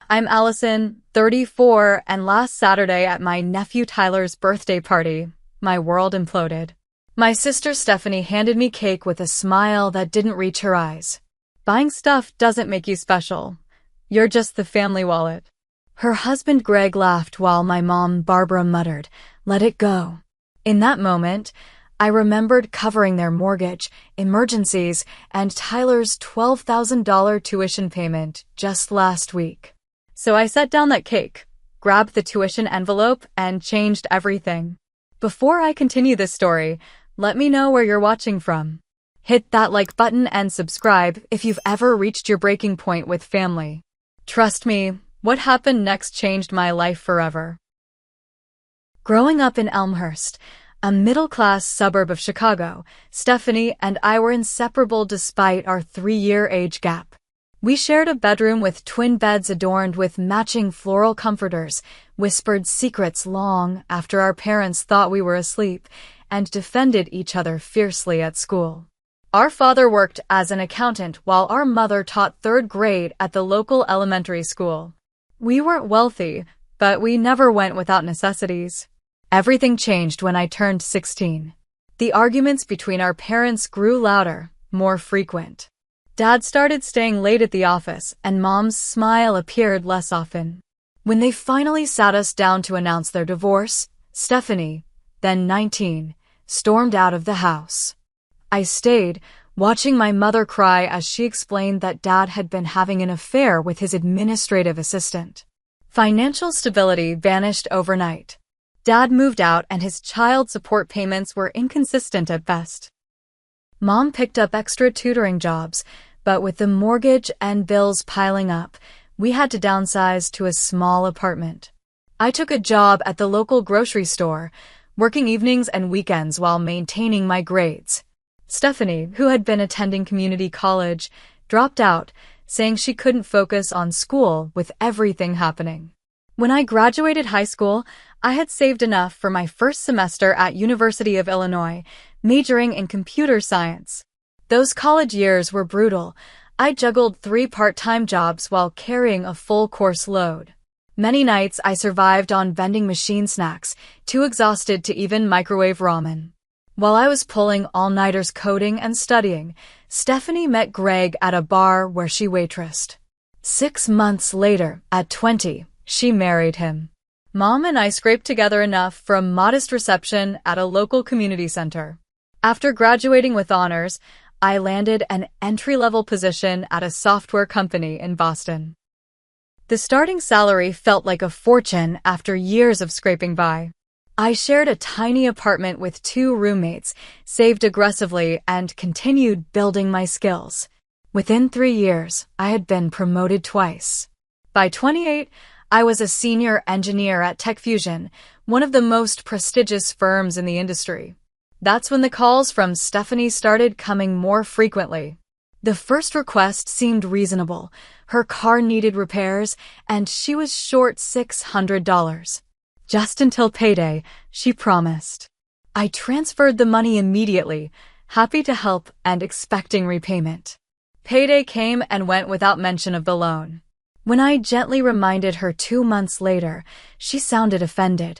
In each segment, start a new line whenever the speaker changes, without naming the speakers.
I'm Allison, 34, and last Saturday at my nephew Tyler's birthday party, my world imploded. My sister Stephanie handed me cake with a smile that didn't reach her eyes. Buying stuff doesn't make you special. You're just the family wallet. Her husband Greg laughed while my mom Barbara muttered, "Let it go." In that moment, I remembered covering their mortgage, emergencies, and Tyler's $12,000 tuition payment just last week. So I set down that cake, grabbed the tuition envelope, and changed everything. Before I continue this story, let me know where you're watching from. Hit that like button and subscribe if you've ever reached your breaking point with family. Trust me, what happened next changed my life forever. Growing up in Elmhurst, a middle-class suburb of Chicago, Stephanie and I were inseparable despite our 3-year age gap. We shared a bedroom with twin beds adorned with matching floral comforters, whispered secrets long after our parents thought we were asleep, and defended each other fiercely at school. Our father worked as an accountant while our mother taught 3rd grade at the local elementary school. We weren't wealthy, but we never went without necessities. Everything changed when I turned 16. The arguments between our parents grew louder, more frequent. Dad started staying late at the office, and Mom's smile appeared less often. When they finally sat us down to announce their divorce, Stephanie, then 19, stormed out of the house. I stayed, watching my mother cry as she explained that Dad had been having an affair with his administrative assistant. Financial stability vanished overnight. Dad moved out and his child support payments were inconsistent at best. Mom picked up extra tutoring jobs, but with the mortgage and bills piling up, we had to downsize to a small apartment. I took a job at the local grocery store, working evenings and weekends while maintaining my grades. Stephanie, who had been attending community college, dropped out, saying she couldn't focus on school with everything happening. When I graduated high school, I had saved enough for my first semester at University of Illinois, majoring in computer science. Those college years were brutal. I juggled 3 part-time jobs while carrying a full course load. Many nights I survived on vending machine snacks, too exhausted to even microwave ramen. While I was pulling all-nighters coding and studying, Stephanie met Greg at a bar where she waitressed. 6 months later, at 20, she married him. Mom and I scraped together enough for a modest reception at a local community center. After graduating with honors, I landed an entry-level position at a software company in Boston. The starting salary felt like a fortune after years of scraping by. I shared a tiny apartment with 2 roommates, saved aggressively, and continued building my skills. Within 3 years, I had been promoted twice. By 28, I was a senior engineer at TechFusion, one of the most prestigious firms in the industry. That's when the calls from Stephanie started coming more frequently. The first request seemed reasonable. Her car needed repairs, and she was short $600. Just until payday, she promised. I transferred the money immediately, happy to help and expecting repayment. Payday came and went without mention of the loan. When I gently reminded her 2 months later, she sounded offended.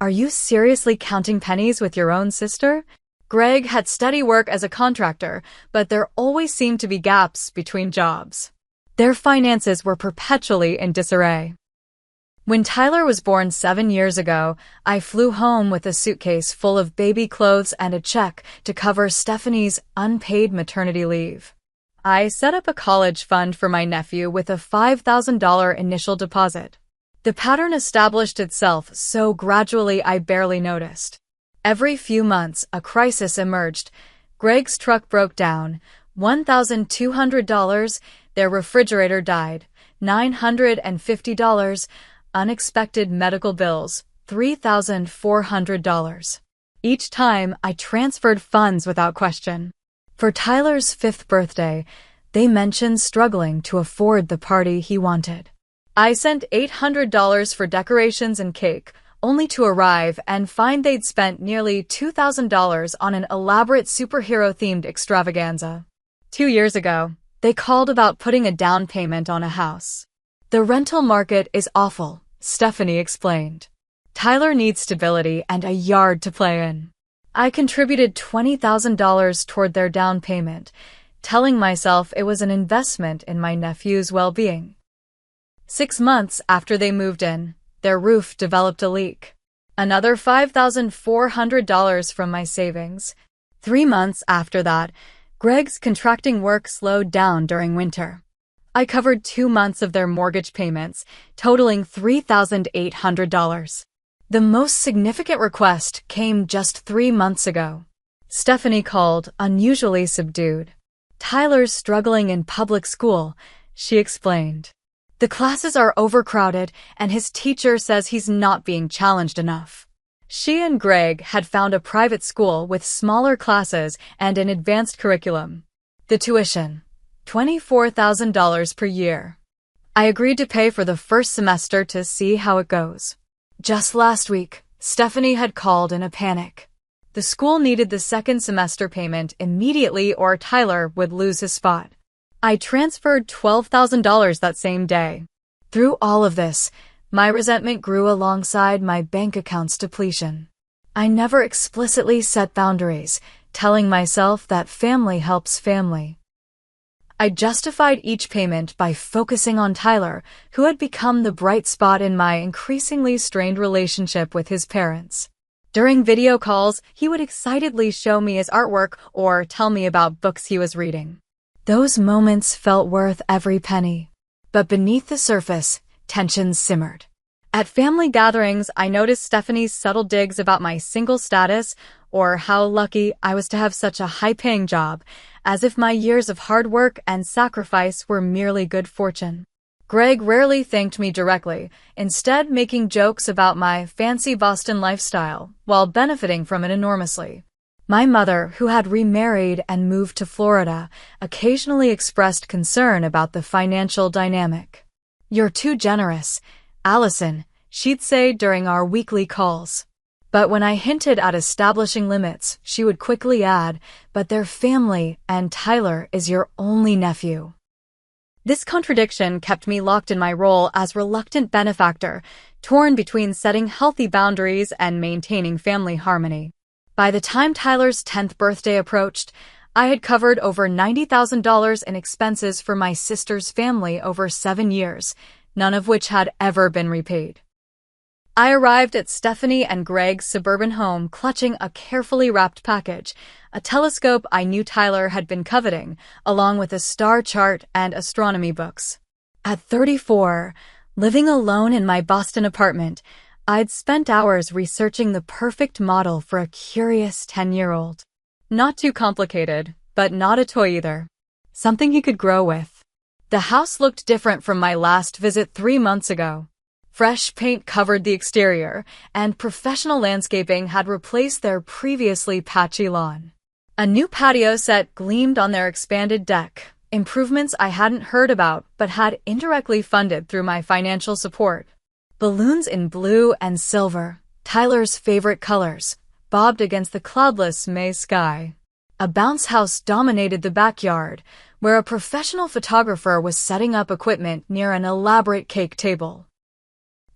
"Are you seriously counting pennies with your own sister?" Greg had steady work as a contractor, but there always seemed to be gaps between jobs. Their finances were perpetually in disarray. When Tyler was born 7 years ago, I flew home with a suitcase full of baby clothes and a check to cover Stephanie's unpaid maternity leave. I set up a college fund for my nephew with a $5,000 initial deposit. The pattern established itself so gradually I barely noticed. Every few months, a crisis emerged. Greg's truck broke down, $1,200, their refrigerator died, $950, unexpected medical bills, $3,400. Each time, I transferred funds without question. For Tyler's 5th birthday, they mentioned struggling to afford the party he wanted. I sent $800 for decorations and cake, only to arrive and find they'd spent nearly $2,000 on an elaborate superhero-themed extravaganza. 2 years ago, they called about putting a down payment on a house. The rental market is awful, Stephanie explained. Tyler needs stability and a yard to play in. I contributed $20,000 toward their down payment, telling myself it was an investment in my nephew's well-being. 6 months after they moved in, their roof developed a leak. Another $5,400 from my savings. 3 months after that, Greg's contracting work slowed down during winter. I covered 2 months of their mortgage payments, totaling $3,800. The most significant request came just 3 months ago. Stephanie called, unusually subdued. Tyler's struggling in public school, she explained. The classes are overcrowded, and his teacher says he's not being challenged enough. She and Greg had found a private school with smaller classes and an advanced curriculum. The tuition, $24,000 per year. I agreed to pay for the first semester to see how it goes. Just last week, Stephanie had called in a panic. The school needed the second semester payment immediately or Tyler would lose his spot. I transferred $12,000 that same day. Through all of this, my resentment grew alongside my bank account's depletion. I never explicitly set boundaries, telling myself that family helps family. I justified each payment by focusing on Tyler, who had become the bright spot in my increasingly strained relationship with his parents. During video calls, he would excitedly show me his artwork or tell me about books he was reading. Those moments felt worth every penny. But beneath the surface, tensions simmered. At family gatherings, I noticed Stephanie's subtle digs about my single status or how lucky I was to have such a high-paying job, as if my years of hard work and sacrifice were merely good fortune. Greg rarely thanked me directly, instead making jokes about my fancy Boston lifestyle while benefiting from it enormously. My mother, who had remarried and moved to Florida, occasionally expressed concern about the financial dynamic. "You're too generous, Allison," she'd say during our weekly calls. But when I hinted at establishing limits, she would quickly add, "But they're family, and Tyler is your only nephew." This contradiction kept me locked in my role as reluctant benefactor, torn between setting healthy boundaries and maintaining family harmony. By the time Tyler's 10th birthday approached, I had covered over $90,000 in expenses for my sister's family over 7 years, none of which had ever been repaid. I arrived at Stephanie and Greg's suburban home clutching a carefully wrapped package, a telescope I knew Tyler had been coveting, along with a star chart and astronomy books. At 34, living alone in my Boston apartment, I'd spent hours researching the perfect model for a curious 10-year-old. Not too complicated, but not a toy either. Something he could grow with. The house looked different from my last visit 3 months ago. Fresh paint covered the exterior, and professional landscaping had replaced their previously patchy lawn. A new patio set gleamed on their expanded deck, improvements I hadn't heard about but had indirectly funded through my financial support. Balloons in blue and silver, Tyler's favorite colors, bobbed against the cloudless May sky. A bounce house dominated the backyard, where a professional photographer was setting up equipment near an elaborate cake table.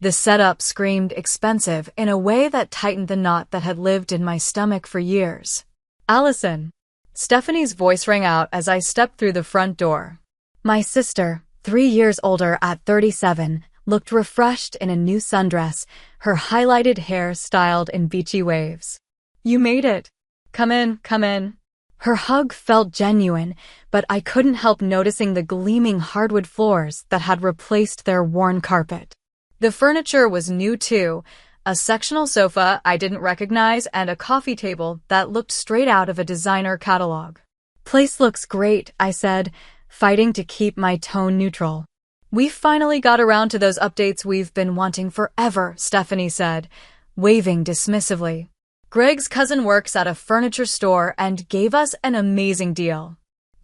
The setup screamed expensive in a way that tightened the knot that had lived in my stomach for years. "Allison." Stephanie's voice rang out as I stepped through the front door. My sister, 3 years older at 37, looked refreshed in a new sundress, her highlighted hair styled in beachy waves. "You made it. Come in, come in." Her hug felt genuine, but I couldn't help noticing the gleaming hardwood floors that had replaced their worn carpet. The furniture was new too, a sectional sofa I didn't recognize and a coffee table that looked straight out of a designer catalog. "Place looks great," I said, fighting to keep my tone neutral. "We finally got around to those updates we've been wanting forever," Stephanie said, waving dismissively. "Greg's cousin works at a furniture store and gave us an amazing deal."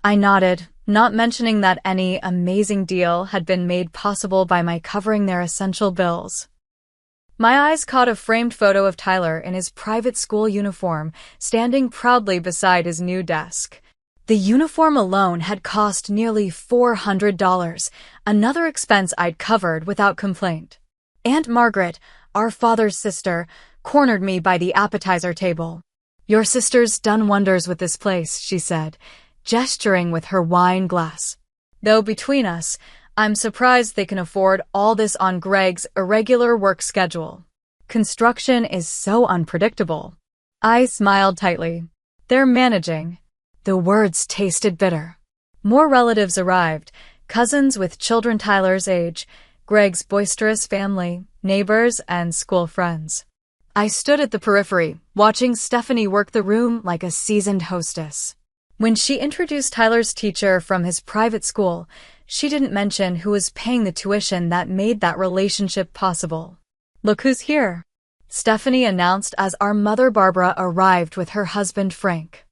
I nodded, not mentioning that any amazing deal had been made possible by my covering their essential bills. My eyes caught a framed photo of Tyler in his private school uniform, standing proudly beside his new desk. The uniform alone had cost nearly $400, another expense I'd covered without complaint. Aunt Margaret, our father's sister, cornered me by the appetizer table. "Your sister's done wonders with this place," she said, gesturing with her wine glass. "Though between us, I'm surprised they can afford all this on Greg's irregular work schedule. Construction is so unpredictable." I smiled tightly. "They're managing." The words tasted bitter. More relatives arrived, cousins with children Tyler's age, Greg's boisterous family, neighbors, and school friends. I stood at the periphery, watching Stephanie work the room like a seasoned hostess. When she introduced Tyler's teacher from his private school, she didn't mention who was paying the tuition that made that relationship possible. "Look who's here," Stephanie announced as our mother Barbara arrived with her husband Frank.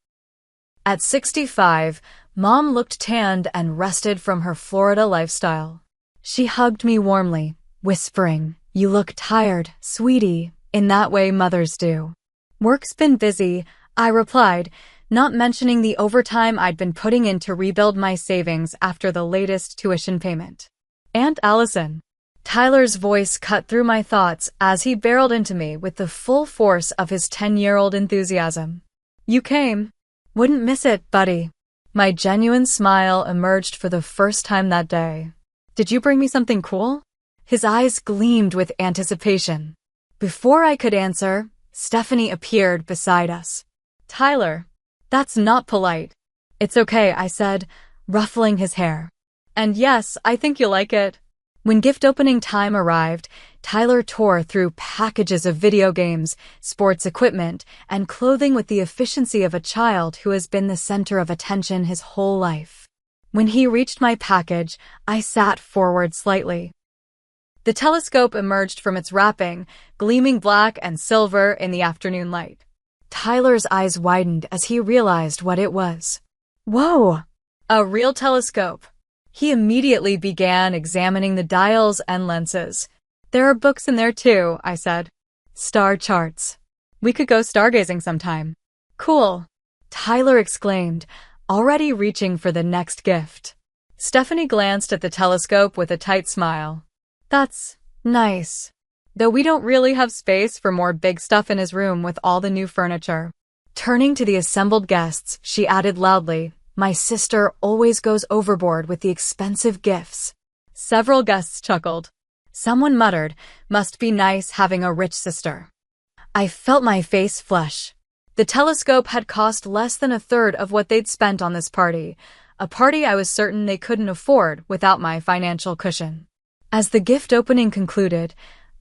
At 65, Mom looked tanned and rested from her Florida lifestyle. She hugged me warmly, whispering, "You look tired, sweetie," in that way mothers do. "Work's been busy," I replied, not mentioning the overtime I'd been putting in to rebuild my savings after the latest tuition payment. "Aunt Allison." Tyler's voice cut through my thoughts as he barreled into me with the full force of his 10-year-old enthusiasm. "You came. Wouldn't miss it, buddy." My genuine smile emerged for the first time that day. "Did you bring me something cool?" His eyes gleamed with anticipation. Before I could answer, Stephanie appeared beside us. "Tyler, that's not polite." "It's okay," I said, ruffling his hair. "And yes, I think you'll like it." When gift opening time arrived, Tyler tore through packages of video games, sports equipment, and clothing with the efficiency of a child who has been the center of attention his whole life. When he reached my package, I sat forward slightly. The telescope emerged from its wrapping, gleaming black and silver in the afternoon light. Tyler's eyes widened as he realized what it was. "Whoa! A real telescope." He immediately began examining the dials and lenses. "There are books in there too," I said. "Star charts. We could go stargazing sometime." "Cool," Tyler exclaimed, already reaching for the next gift. Stephanie glanced at the telescope with a tight smile. "That's nice. Though we don't really have space for more big stuff in his room with all the new furniture." Turning to the assembled guests, she added loudly, "My sister always goes overboard with the expensive gifts." Several guests chuckled. Someone muttered, "Must be nice having a rich sister." I felt my face flush. The telescope had cost less than a third of what they'd spent on this party, a party I was certain they couldn't afford without my financial cushion. As the gift opening concluded,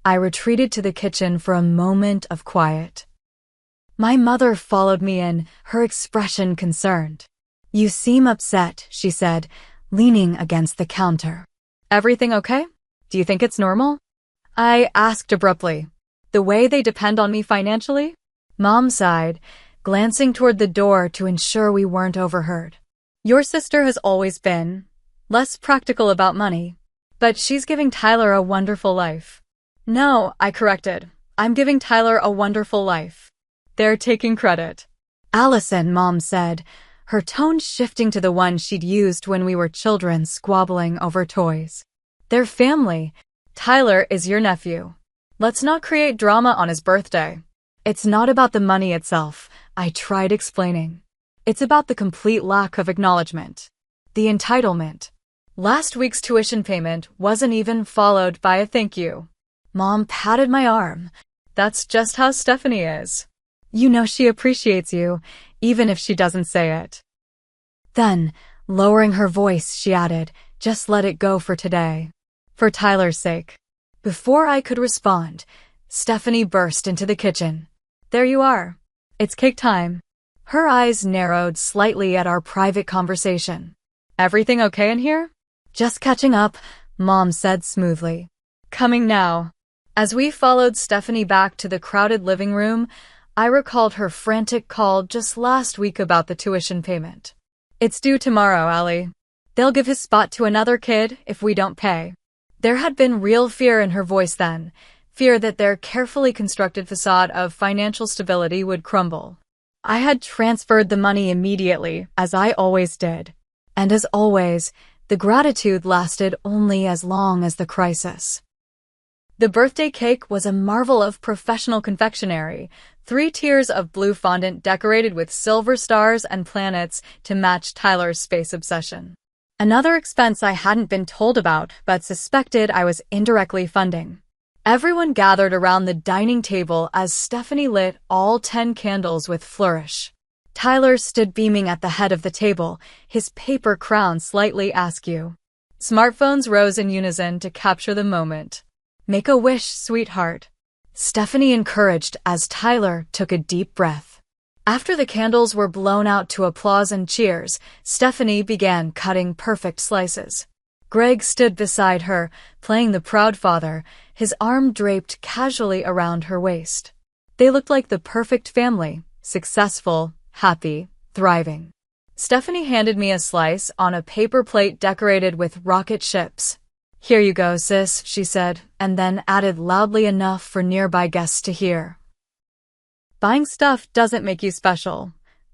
I retreated to the kitchen for a moment of quiet. My mother followed me in, her expression concerned. "You seem upset," she said, leaning against the counter. "Everything okay? Do you think it's normal?" I asked abruptly. "The way they depend on me financially?" Mom sighed, glancing toward the door to ensure we weren't overheard. "Your sister has always been less practical about money, but she's giving Tyler a wonderful life." "No," I corrected. "I'm giving Tyler a wonderful life." "They're taking credit." "Allison," Mom said, her tone shifting to the one she'd used when we were children squabbling over toys. "They're family. Tyler is your nephew. Let's not create drama on his birthday." "It's not about the money itself," I tried explaining. "It's about the complete lack of acknowledgement. The entitlement. Last week's tuition payment wasn't even followed by a thank you." Mom patted my arm. "That's just how Stephanie is. You know she appreciates you, even if she doesn't say it." Then, lowering her voice, she added, "Just let it go for today. For Tyler's sake." Before I could respond, Stephanie burst into the kitchen. "There you are. It's cake time." Her eyes narrowed slightly at our private conversation. "Everything okay in here?" "Just catching up," Mom said smoothly. "Coming now." As we followed Stephanie back to the crowded living room, I recalled her frantic call just last week about the tuition payment. "It's due tomorrow, Allie. They'll give his spot to another kid if we don't pay." There had been real fear in her voice then, fear that their carefully constructed facade of financial stability would crumble. I had transferred the money immediately, as I always did. And as always, the gratitude lasted only as long as the crisis. The birthday cake was a marvel of professional confectionery, 3 tiers of blue fondant decorated with silver stars and planets to match Tyler's space obsession. Another expense I hadn't been told about but suspected I was indirectly funding. Everyone gathered around the dining table as Stephanie lit all 10 candles with flourish. Tyler stood beaming at the head of the table, his paper crown slightly askew. Smartphones rose in unison to capture the moment. "Make a wish, sweetheart," Stephanie encouraged as Tyler took a deep breath. After the candles were blown out to applause and cheers, Stephanie began cutting perfect slices. Greg stood beside her, playing the proud father, his arm draped casually around her waist. They looked like the perfect family, successful, happy, thriving. Stephanie handed me a slice on a paper plate decorated with rocket ships. "Here you go, sis," she said, and then added loudly enough for nearby guests to hear. "Buying stuff doesn't make you special.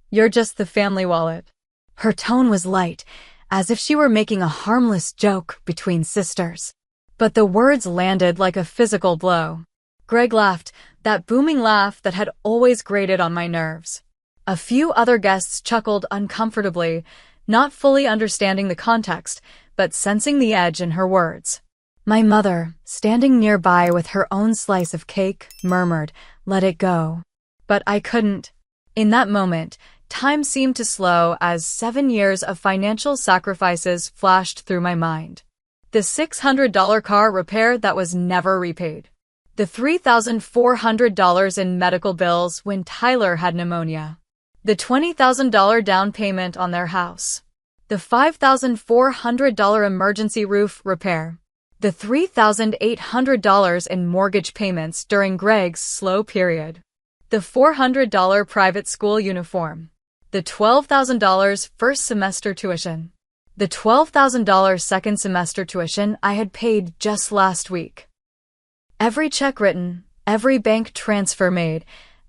You're just the family wallet." Her tone was light, as if she were making a harmless joke between sisters. But the words landed like a physical blow. Greg laughed, that booming laugh that had always grated on my nerves. A few other guests chuckled uncomfortably, not fully understanding the context, but sensing the edge in her words. My mother, standing nearby with her own slice of cake, murmured, "Let it go." But I couldn't. In that moment, time seemed to slow as 7 years of financial sacrifices flashed through my mind. The $600 car repair that was never repaid. The $3,400 in medical bills when Tyler had pneumonia. The $20,000 down payment on their house. The $5,400 emergency roof repair. The $3,800 in mortgage payments during Greg's slow period. The $400 private school uniform. The $12,000 first semester tuition. The $12,000 second semester tuition I had paid just last week. Every check written, every bank transfer made,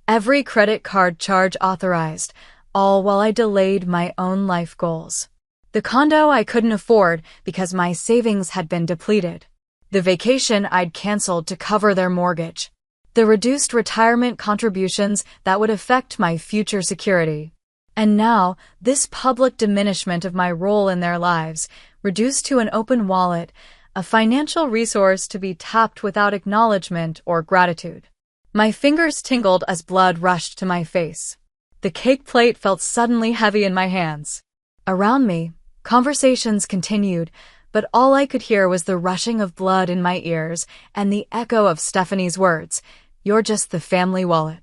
every credit card charge authorized, all while I delayed my own life goals. The condo I couldn't afford because my savings had been depleted. The vacation I'd canceled to cover their mortgage. The reduced retirement contributions that would affect my future security. And now, this public diminishment of my role in their lives, reduced to an open wallet, a financial resource to be tapped without acknowledgement or gratitude. My fingers tingled as blood rushed to my face. The cake plate felt suddenly heavy in my hands. Around me, conversations continued, but all I could hear was the rushing of blood in my ears and the echo of Stephanie's words, "You're just the family wallet."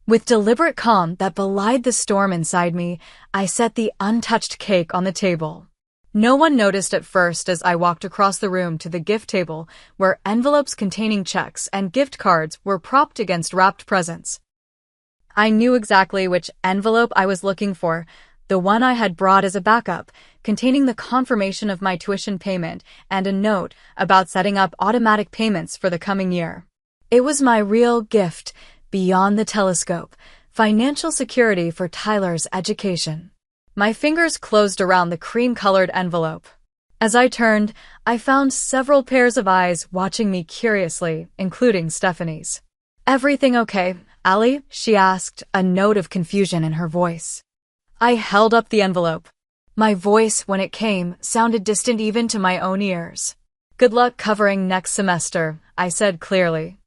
With deliberate calm that belied the storm inside me, I set the untouched cake on the table. No one noticed at first as I walked across the room to the gift table, where envelopes containing checks and gift cards were propped against wrapped presents. I knew exactly which envelope I was looking for, the one I had brought as a backup, containing the confirmation of my tuition payment and a note about setting up automatic payments for the coming year. It was my real gift, beyond the telescope, financial security for Tyler's education. My fingers closed around the cream-colored envelope. As I turned, I found several pairs of eyes watching me curiously, including Stephanie's. "Everything okay, Allie?" she asked, a note of confusion in her voice. I held up the envelope. My voice, when it came, sounded distant even to my own ears. "Good luck covering next semester," I said clearly.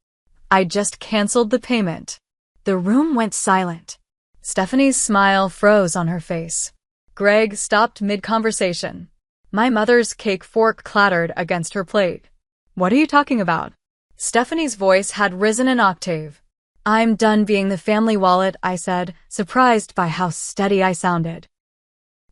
"I just canceled the payment." The room went silent. Stephanie's smile froze on her face. Greg stopped mid-conversation. My mother's cake fork clattered against her plate. "What are you talking about?" Stephanie's voice had risen an octave. "I'm done being the family wallet," I said, surprised by how steady I sounded.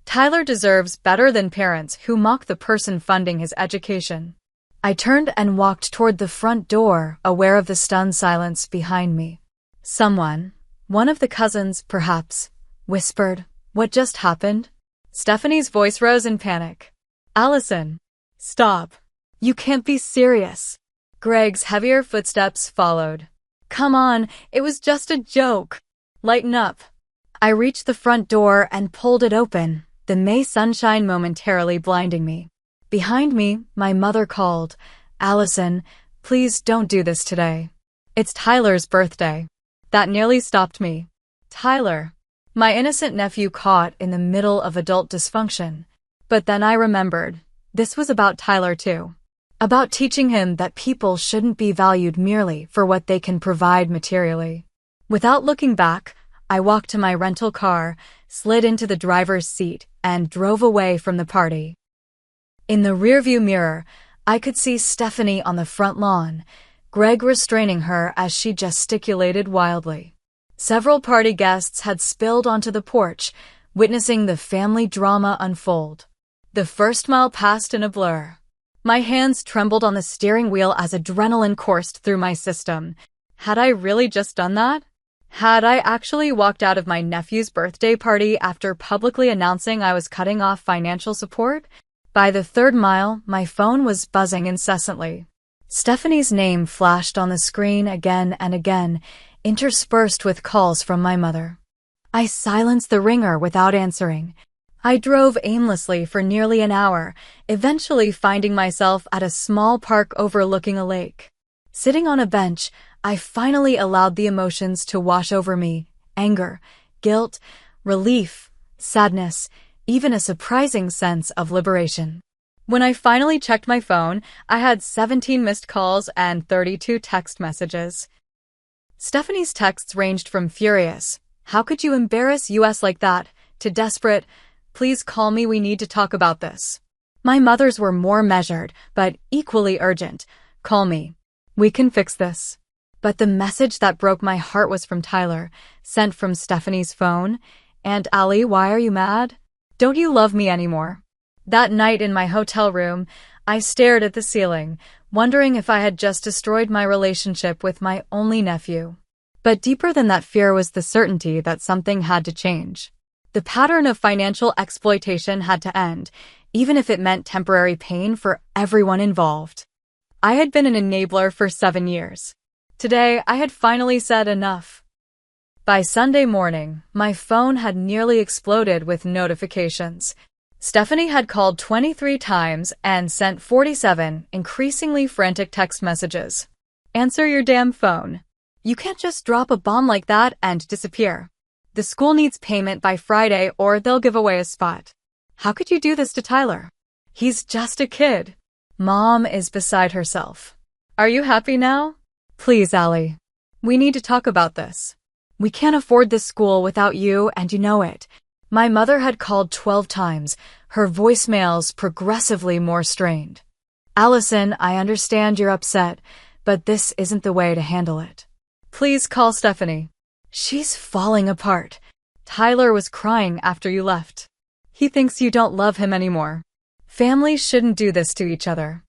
Tyler deserves better than parents who mock the person funding his education. I turned and walked toward the front door, aware of the stunned silence behind me. Someone, one of the cousins, perhaps, whispered, "What just happened?" Stephanie's voice rose in panic. "Allison, stop. You can't be serious." Greg's heavier footsteps followed. "Come on, it was just a joke. Lighten up." I reached the front door and pulled it open, the May sunshine momentarily blinding me. Behind me, my mother called, "Allison, please don't do this today. It's Tyler's birthday." That nearly stopped me. Tyler, my innocent nephew caught in the middle of adult dysfunction. But then I remembered, this was about Tyler too. About teaching him that people shouldn't be valued merely for what they can provide materially. Without looking back, I walked to my rental car, slid into the driver's seat, and drove away from the party. In the rearview mirror, I could see Stephanie on the front lawn, Greg restraining her as she gesticulated wildly. Several party guests had spilled onto the porch, witnessing the family drama unfold. The first mile passed in a blur. My hands trembled on the steering wheel as adrenaline coursed through my system. Had I really just done that? Had I actually walked out of my nephew's birthday party after publicly announcing I was cutting off financial support? By the third mile, my phone was buzzing incessantly. Stephanie's name flashed on the screen again and again, interspersed with calls from my mother. I silenced the ringer without answering. I drove aimlessly for nearly an hour, eventually finding myself at a small park overlooking a lake. Sitting on a bench, I finally allowed the emotions to wash over me: anger, guilt, relief, sadness, even a surprising sense of liberation. When I finally checked my phone, I had 17 missed calls and 32 text messages. Stephanie's texts ranged from furious, "How could you embarrass us like that?" to desperate, "Please call me, we need to talk about this." My mother's were more measured, but equally urgent. "Call me. We can fix this." But the message that broke my heart was from Tyler, sent from Stephanie's phone. "Aunt Allie, why are you mad? Don't you love me anymore?" That night in my hotel room, I stared at the ceiling, wondering if I had just destroyed my relationship with my only nephew. But deeper than that fear was the certainty that something had to change. The pattern of financial exploitation had to end, even if it meant temporary pain for everyone involved. I had been an enabler for 7 years. Today, I had finally said enough. By Sunday morning, my phone had nearly exploded with notifications. Stephanie had called 23 times and sent 47 increasingly frantic text messages. "Answer your damn phone. You can't just drop a bomb like that and disappear. The school needs payment by Friday or they'll give away a spot. How could you do this to Tyler? He's just a kid." Mom is beside herself. "Are you happy now? Please, Allie. We need to talk about this. We can't afford this school without you, and you know it." My mother had called 12 times, her voicemails progressively more strained. "Allison, I understand you're upset, but this isn't the way to handle it. Please call Stephanie. She's falling apart. Tyler was crying after you left. He thinks you don't love him anymore. Families shouldn't do this to each other."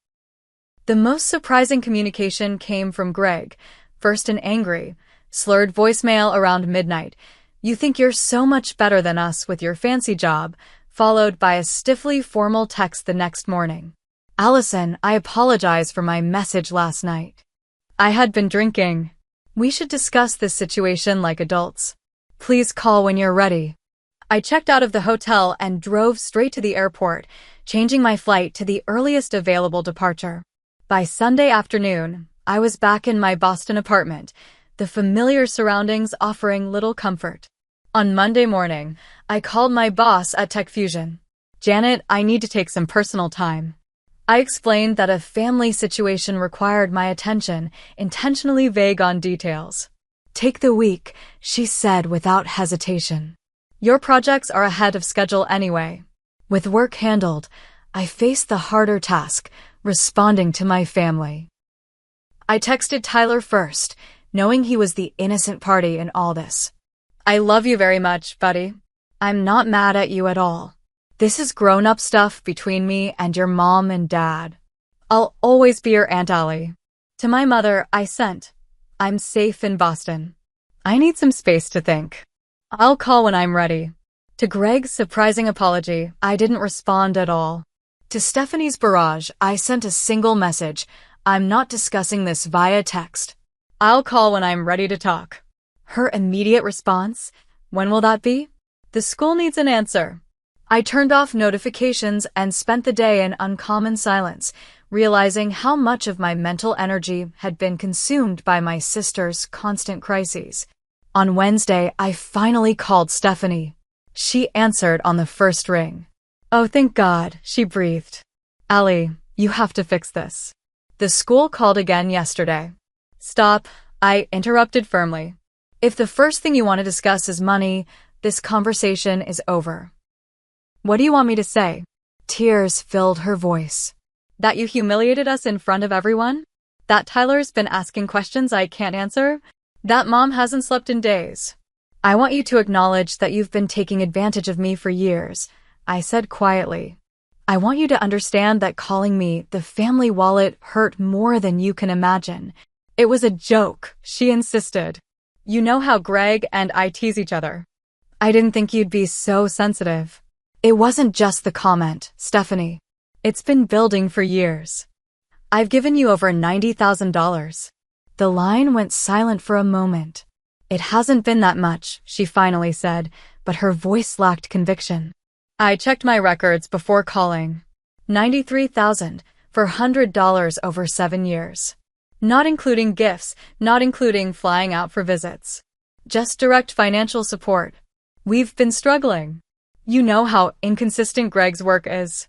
The most surprising communication came from Greg, first an angry, slurred voicemail around midnight. "You think you're so much better than us with your fancy job," followed by a stiffly formal text the next morning. "Allison, I apologize for my message last night. I had been drinking. We should discuss this situation like adults. Please call when you're ready." I checked out of the hotel and drove straight to the airport, changing my flight to the earliest available departure. By Sunday afternoon, I was back in my Boston apartment, the familiar surroundings offering little comfort. On Monday morning, I called my boss at Tech Fusion. "Janet, I need to take some personal time." I explained that a family situation required my attention, intentionally vague on details. "Take the week," she said without hesitation. "Your projects are ahead of schedule anyway." With work handled, I faced the harder task, responding to my family. I texted Tyler first, knowing he was the innocent party in all this. "I love you very much, buddy. I'm not mad at you at all. This is grown-up stuff between me and your mom and dad. I'll always be your Aunt Allie." To my mother, I sent, "I'm safe in Boston. I need some space to think. I'll call when I'm ready." To Greg's surprising apology, I didn't respond at all. To Stephanie's barrage, I sent a single message, "I'm not discussing this via text. I'll call when I'm ready to talk." Her immediate response, When will that be? The school needs an answer. I turned off notifications and spent the day in uncommon silence, realizing how much of my mental energy had been consumed by my sister's constant crises. On Wednesday, I finally called Stephanie. She answered on the first ring. "Oh, thank God," she breathed. "Allie, you have to fix this." The school called again yesterday. "Stop," I interrupted firmly. "If the first thing you want to discuss is money, this conversation is over." "What do you want me to say?" Tears filled her voice. "That you humiliated us in front of everyone? That Tyler's been asking questions I can't answer? That Mom hasn't slept in days? I want you to acknowledge that you've been taking advantage of me for years," I said quietly. "I want you to understand that calling me the family wallet hurt more than you can imagine. It was a joke," she insisted. "You know how Greg and I tease each other. I didn't think you'd be so sensitive." "It wasn't just the comment, Stephanie. It's been building for years. I've given you over $90,000. The line went silent for a moment. "It hasn't been that much," she finally said, but her voice lacked conviction. I checked my records before calling. $93,000 for $100 over 7 years. Not including gifts, not including flying out for visits. Just direct financial support. We've been struggling. You know how inconsistent Greg's work is."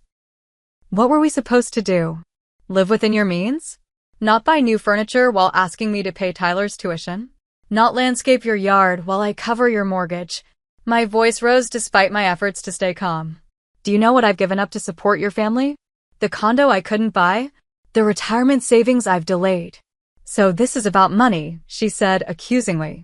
What were we supposed to do? Live within your means? Not buy new furniture while asking me to pay Tyler's tuition? Not landscape your yard while I cover your mortgage? My voice rose despite my efforts to stay calm. "Do you know what I've given up to support your family? The condo I couldn't buy? The retirement savings I've delayed." "So this is about money," she said accusingly.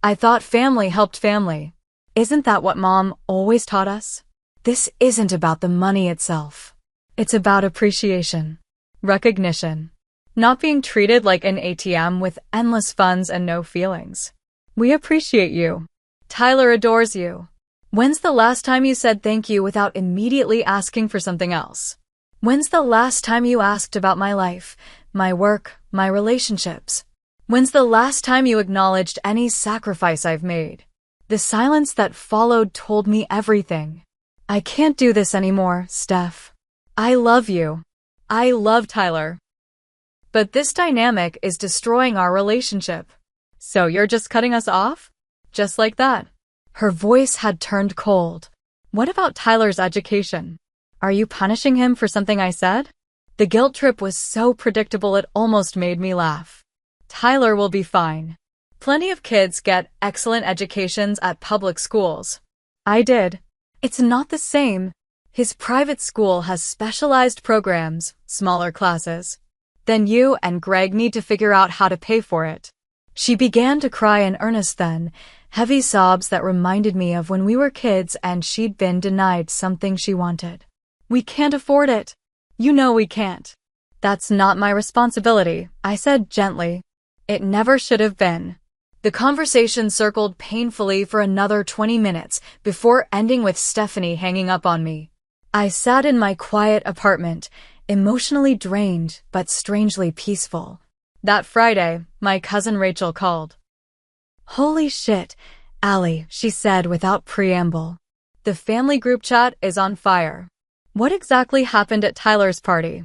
"I thought family helped family. Isn't that what Mom always taught us? This isn't about the money itself. It's about appreciation, recognition, not being treated like an ATM with endless funds and no feelings. We appreciate you. Tyler adores you. When's the last time you said thank you without immediately asking for something else? When's the last time you asked about my life, my work, my relationships? When's the last time you acknowledged any sacrifice I've made?" The silence that followed told me everything. "I can't do this anymore, Steph. I love you. I love Tyler. But this dynamic is destroying our relationship. So you're just cutting us off? Just like that?" Her voice had turned cold. "What about Tyler's education? Are you punishing him for something I said?" The guilt trip was so predictable it almost made me laugh. "Tyler will be fine. Plenty of kids get excellent educations at public schools. I did. It's not the same. His private school has specialized programs, smaller classes. Then you and Greg need to figure out how to pay for it." She began to cry in earnest then, heavy sobs that reminded me of when we were kids and she'd been denied something she wanted. "We can't afford it. You know we can't." "That's not my responsibility," I said gently. "It never should have been." The conversation circled painfully for another 20 minutes before ending with Stephanie hanging up on me. I sat in my quiet apartment, emotionally drained but strangely peaceful. That Friday, my cousin Rachel called. "Holy shit, Allie," she said without preamble. "The family group chat is on fire. What exactly happened at Tyler's party?"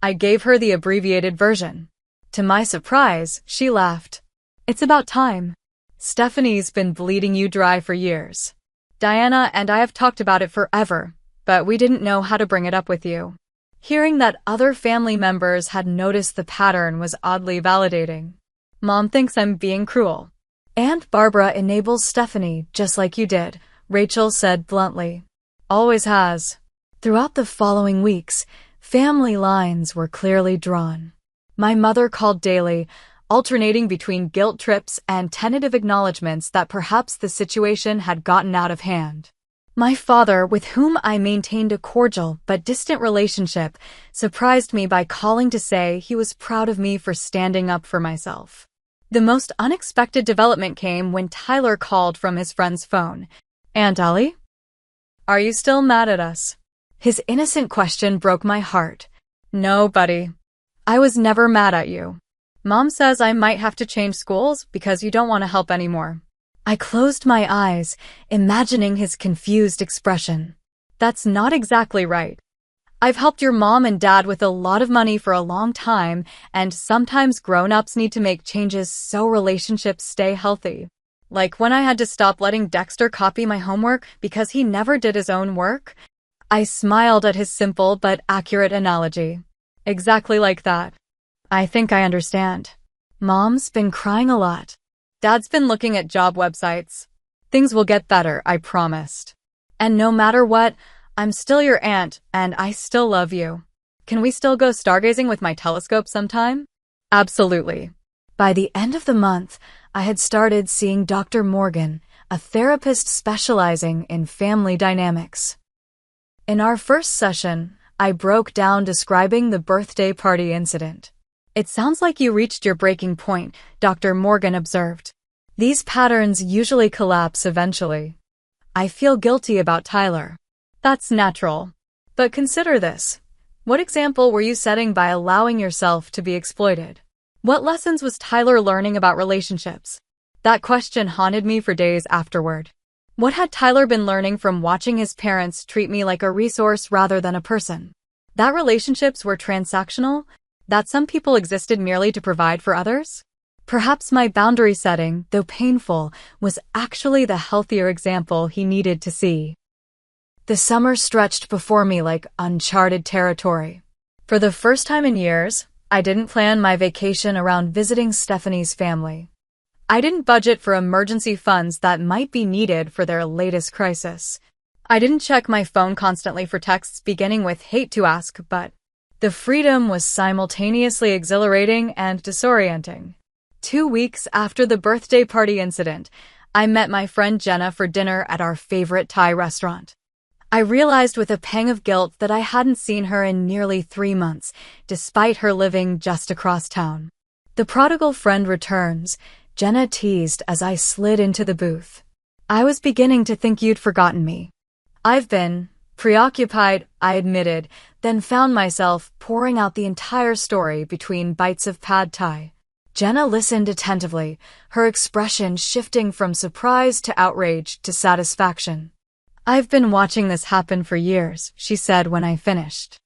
I gave her the abbreviated version. To my surprise, she laughed. "It's about time. Stephanie's been bleeding you dry for years. Diana and I have talked about it forever, but we didn't know how to bring it up with you." Hearing that other family members had noticed the pattern was oddly validating. "Mom thinks I'm being cruel. Aunt Barbara enables Stephanie just like you did," Rachel said bluntly. "Always has." Throughout the following weeks, family lines were clearly drawn. My mother called daily, alternating between guilt trips and tentative acknowledgments that perhaps the situation had gotten out of hand. My father, with whom I maintained a cordial but distant relationship, surprised me by calling to say he was proud of me for standing up for myself. The most unexpected development came when Tyler called from his friend's phone. "Aunt Allie? Are you still mad at us?" His innocent question broke my heart. "No, buddy. I was never mad at you. Mom says I might have to change schools because you don't want to help anymore. I closed my eyes, imagining his confused expression. That's not exactly right. I've helped your mom and dad with a lot of money for a long time, and sometimes grown-ups need to make changes so relationships stay healthy. Like when I had to stop letting Dexter copy my homework because he never did his own work. I smiled at his simple but accurate analogy. Exactly like that. I think I understand. Mom's been crying a lot. Dad's been looking at job websites. Things will get better, I promised. And no matter what, I'm still your aunt, and I still love you. Can we still go stargazing with my telescope sometime? Absolutely. By the end of the month, I had started seeing Dr. Morgan, a therapist specializing in family dynamics. In our first session, I broke down describing the birthday party incident. It sounds like you reached your breaking point, Dr. Morgan observed. These patterns usually collapse eventually. I feel guilty about Tyler. That's natural. But consider this. What example were you setting by allowing yourself to be exploited? What lessons was Tyler learning about relationships? That question haunted me for days afterward. What had Tyler been learning from watching his parents treat me like a resource rather than a person? That relationships were transactional? That some people existed merely to provide for others? Perhaps my boundary setting, though painful, was actually the healthier example he needed to see. The summer stretched before me like uncharted territory. For the first time in years, I didn't plan my vacation around visiting Stephanie's family. I didn't budget for emergency funds that might be needed for their latest crisis. I didn't check my phone constantly for texts beginning with "hate to ask," but the freedom was simultaneously exhilarating and disorienting. 2 weeks after the birthday party incident, I met my friend Jenna for dinner at our favorite Thai restaurant. I realized with a pang of guilt that I hadn't seen her in nearly 3 months, despite her living just across town. The prodigal friend returns, Jenna teased as I slid into the booth. I was beginning to think you'd forgotten me. I've been preoccupied, I admitted, then found myself pouring out the entire story between bites of pad thai. Jenna listened attentively, her expression shifting from surprise to outrage to satisfaction. I've been watching this happen for years, she said when I finished.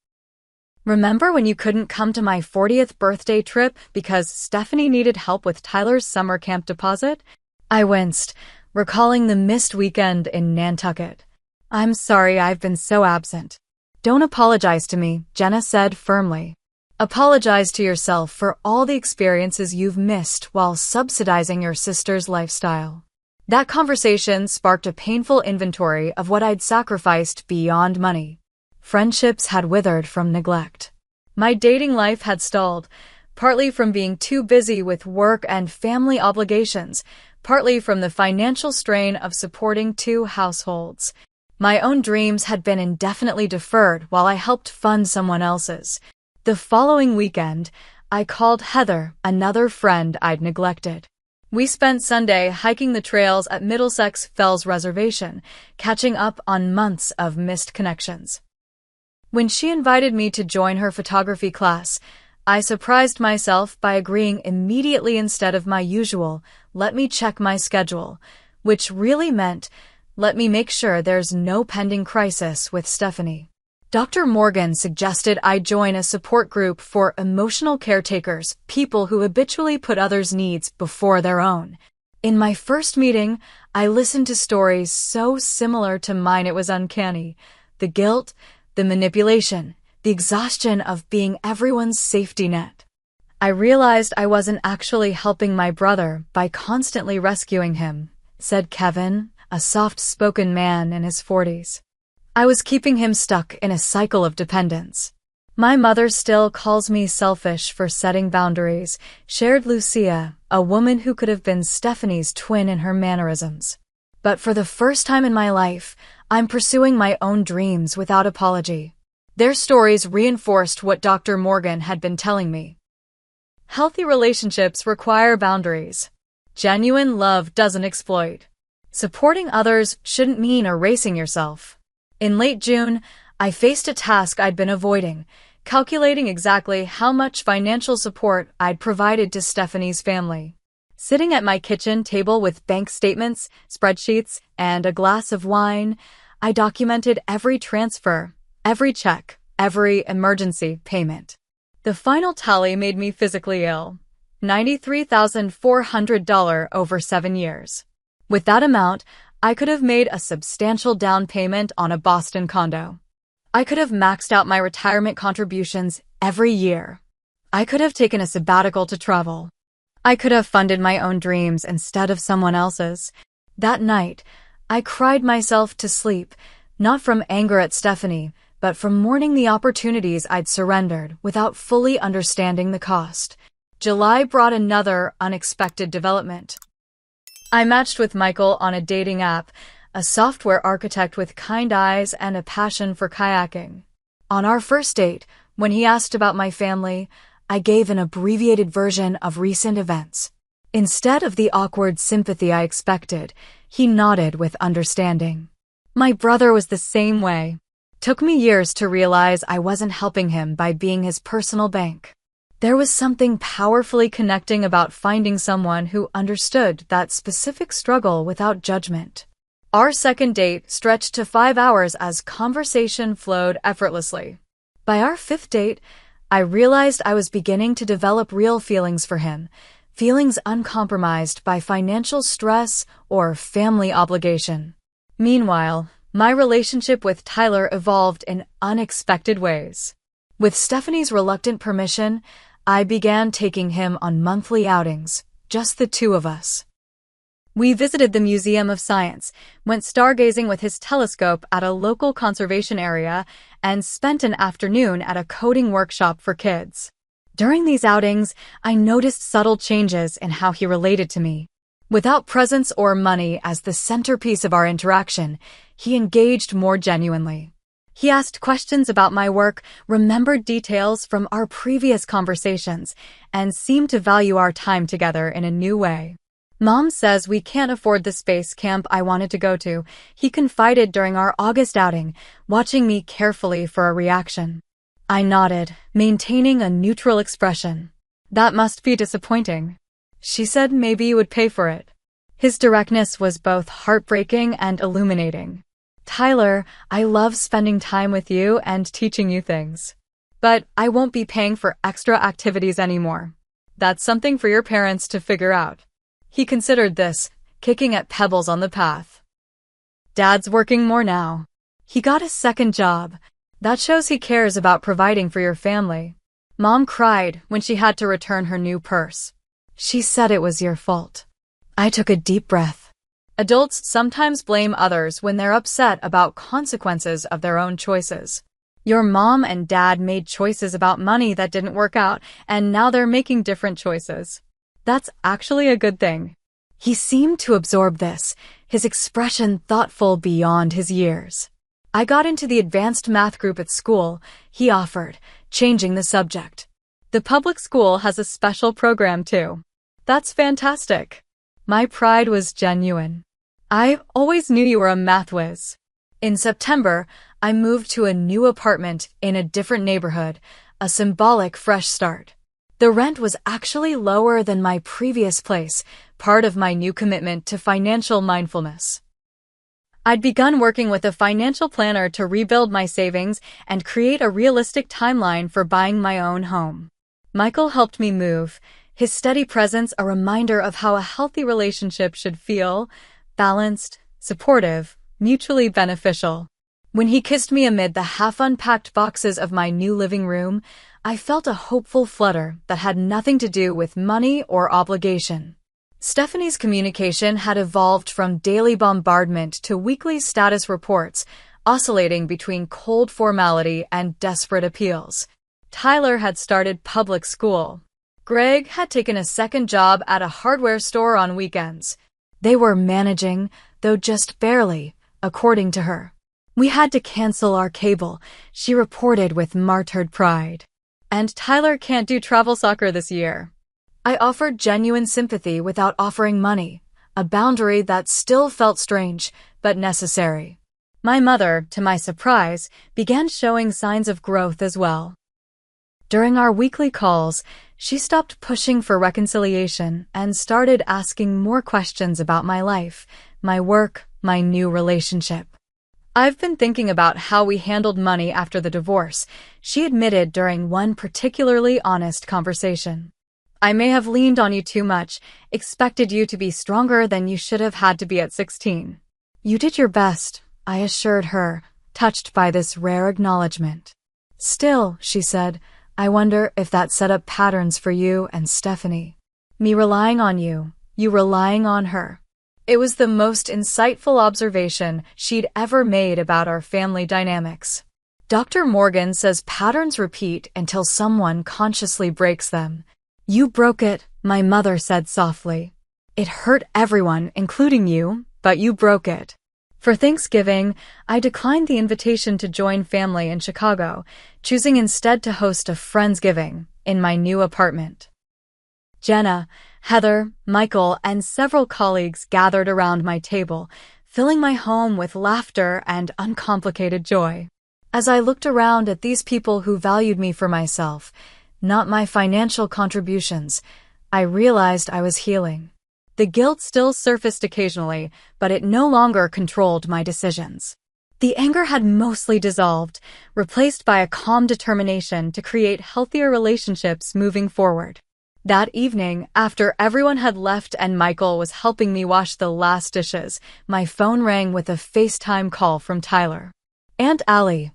Remember when you couldn't come to my 40th birthday trip because Stephanie needed help with Tyler's summer camp deposit? I winced, recalling the missed weekend in Nantucket. I'm sorry I've been so absent. Don't apologize to me, Jenna said firmly. Apologize to yourself for all the experiences you've missed while subsidizing your sister's lifestyle. That conversation sparked a painful inventory of what I'd sacrificed beyond money. Friendships had withered from neglect. My dating life had stalled, partly from being too busy with work and family obligations, partly from the financial strain of supporting 2 households. My own dreams had been indefinitely deferred while I helped fund someone else's. The following weekend, I called Heather, another friend I'd neglected. We spent Sunday hiking the trails at Middlesex Fells Reservation, catching up on months of missed connections. When she invited me to join her photography class, I surprised myself by agreeing immediately instead of my usual, "let me check my schedule," which really meant, "let me make sure there's no pending crisis with Stephanie." Dr. Morgan suggested I join a support group for emotional caretakers, people who habitually put others' needs before their own. In my first meeting, I listened to stories so similar to mine it was uncanny. The guilt, the manipulation, the exhaustion of being everyone's safety net. I realized I wasn't actually helping my brother by constantly rescuing him, said Kevin, a soft-spoken man in his 40s. I was keeping him stuck in a cycle of dependence. My mother still calls me selfish for setting boundaries, shared Lucia, a woman who could have been Stephanie's twin in her mannerisms. But for the first time in my life, I'm pursuing my own dreams without apology. Their stories reinforced what Dr. Morgan had been telling me. Healthy relationships require boundaries. Genuine love doesn't exploit. Supporting others shouldn't mean erasing yourself. In late June, I faced a task I'd been avoiding, calculating exactly how much financial support I'd provided to Stephanie's family. Sitting at my kitchen table with bank statements, spreadsheets, and a glass of wine, I documented every transfer, every check, every emergency payment. The final tally made me physically ill. $93,400 over 7 years. With that amount, I could have made a substantial down payment on a Boston condo. I could have maxed out my retirement contributions every year. I could have taken a sabbatical to travel. I could have funded my own dreams instead of someone else's. That night, I cried myself to sleep, not from anger at Stephanie, but from mourning the opportunities I'd surrendered without fully understanding the cost. July brought another unexpected development. I matched with Michael on a dating app, a software architect with kind eyes and a passion for kayaking. On our first date, when he asked about my family, I gave an abbreviated version of recent events. Instead of the awkward sympathy I expected, he nodded with understanding. My brother was the same way. Took me years to realize I wasn't helping him by being his personal bank. There was something powerfully connecting about finding someone who understood that specific struggle without judgment. Our second date stretched to 5 hours as conversation flowed effortlessly. By our fifth date, I realized I was beginning to develop real feelings for him, feelings uncompromised by financial stress or family obligation. Meanwhile, my relationship with Tyler evolved in unexpected ways. With Stephanie's reluctant permission, I began taking him on monthly outings, just the two of us. We visited the Museum of Science, went stargazing with his telescope at a local conservation area, and spent an afternoon at a coding workshop for kids. During these outings, I noticed subtle changes in how he related to me. Without presents or money as the centerpiece of our interaction, he engaged more genuinely. He asked questions about my work, remembered details from our previous conversations, and seemed to value our time together in a new way. Mom says we can't afford the space camp I wanted to go to, he confided during our August outing, watching me carefully for a reaction. I nodded, maintaining a neutral expression. That must be disappointing. She said maybe you would pay for it. His directness was both heartbreaking and illuminating. Tyler, I love spending time with you and teaching you things. But I won't be paying for extra activities anymore. That's something for your parents to figure out. He considered this, kicking at pebbles on the path. Dad's working more now. He got a second job. That shows he cares about providing for your family. Mom cried when she had to return her new purse. She said it was your fault. I took a deep breath. Adults sometimes blame others when they're upset about consequences of their own choices. Your mom and dad made choices about money that didn't work out, and now they're making different choices. That's actually a good thing. He seemed to absorb this, his expression thoughtful beyond his years. I got into the advanced math group at school, he offered, changing the subject. The public school has a special program too. That's fantastic. My pride was genuine. I always knew you were a math whiz. In September, I moved to a new apartment in a different neighborhood, a symbolic fresh start. The rent was actually lower than my previous place, part of my new commitment to financial mindfulness. I'd begun working with a financial planner to rebuild my savings and create a realistic timeline for buying my own home. Michael helped me move, his steady presence a reminder of how a healthy relationship should feel, balanced, supportive, mutually beneficial. When he kissed me amid the half-unpacked boxes of my new living room, I felt a hopeful flutter that had nothing to do with money or obligation. Stephanie's communication had evolved from daily bombardment to weekly status reports, oscillating between cold formality and desperate appeals. Tyler had started public school. Greg had taken a second job at a hardware store on weekends. They were managing, though just barely, according to her. We had to cancel our cable, she reported with martyred pride. And Tyler can't do travel soccer this year. I offered genuine sympathy without offering money, a boundary that still felt strange, but necessary. My mother, to my surprise, began showing signs of growth as well. During our weekly calls, she stopped pushing for reconciliation and started asking more questions about my life, my work, my new relationship. "I've been thinking about how we handled money after the divorce," she admitted during one particularly honest conversation. "I may have leaned on you too much, expected you to be stronger than you should have had to be at 16. "You did your best," I assured her, touched by this rare acknowledgement. "Still," she said, "I wonder if that set up patterns for you and Stephanie. Me relying on you, you relying on her." It was the most insightful observation she'd ever made about our family dynamics. Dr. Morgan says patterns repeat until someone consciously breaks them. "You broke it," my mother said softly. "It hurt everyone, including you, but you broke it." For Thanksgiving, I declined the invitation to join family in Chicago, choosing instead to host a Friendsgiving in my new apartment. Jenna, Heather, Michael, and several colleagues gathered around my table, filling my home with laughter and uncomplicated joy. As I looked around at these people who valued me for myself, not my financial contributions, I realized I was healing. The guilt still surfaced occasionally, but it no longer controlled my decisions. The anger had mostly dissolved, replaced by a calm determination to create healthier relationships moving forward. That evening, after everyone had left and Michael was helping me wash the last dishes, my phone rang with a FaceTime call from Tyler. "Aunt Allie,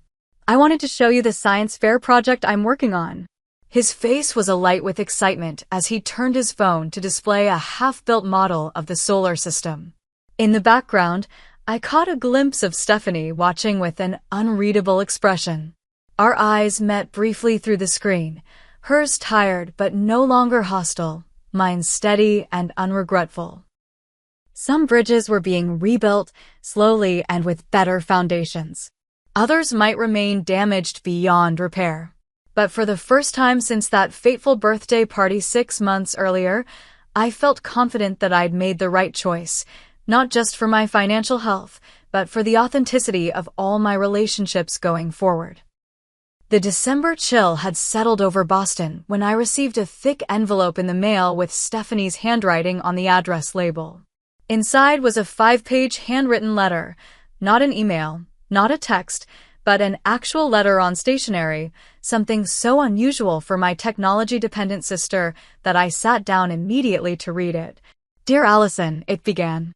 I wanted to show you the science fair project I'm working on." His face was alight with excitement as he turned his phone to display a half-built model of the solar system. In the background, I caught a glimpse of Stephanie watching with an unreadable expression. Our eyes met briefly through the screen, hers tired but no longer hostile, mine steady and unregretful. Some bridges were being rebuilt, slowly and with better foundations. Others might remain damaged beyond repair. But for the first time since that fateful birthday party 6 months earlier, I felt confident that I'd made the right choice, not just for my financial health, but for the authenticity of all my relationships going forward. The December chill had settled over Boston when I received a thick envelope in the mail with Stephanie's handwriting on the address label. Inside was a 5-page handwritten letter, not an email, not a text, but an actual letter on stationery, something so unusual for my technology-dependent sister that I sat down immediately to read it. "Dear Allison," it began.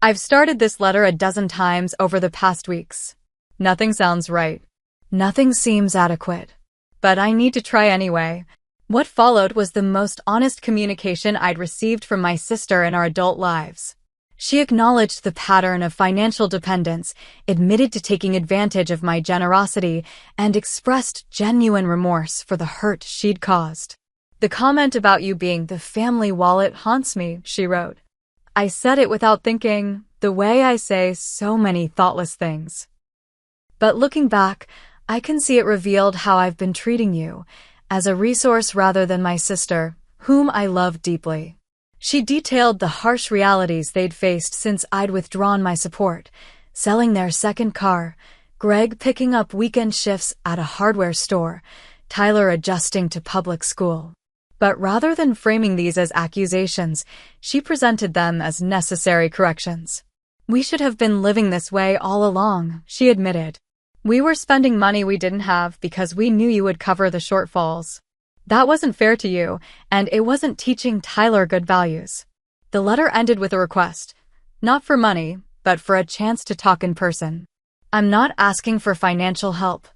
"I've started this letter a dozen times over the past weeks. Nothing sounds right. Nothing seems adequate. But I need to try anyway." What followed was the most honest communication I'd received from my sister in our adult lives. She acknowledged the pattern of financial dependence, admitted to taking advantage of my generosity, and expressed genuine remorse for the hurt she'd caused. "The comment about you being the family wallet haunts me," she wrote. "I said it without thinking, the way I say so many thoughtless things. But looking back, I can see it revealed how I've been treating you, as a resource rather than my sister, whom I love deeply." She detailed the harsh realities they'd faced since I'd withdrawn my support, selling their second car, Greg picking up weekend shifts at a hardware store, Tyler adjusting to public school. But rather than framing these as accusations, she presented them as necessary corrections. "We should have been living this way all along," she admitted. "We were spending money we didn't have because we knew you would cover the shortfalls. That wasn't fair to you, and it wasn't teaching Tyler good values." The letter ended with a request, not for money, but for a chance to talk in person. "I'm not asking for financial help.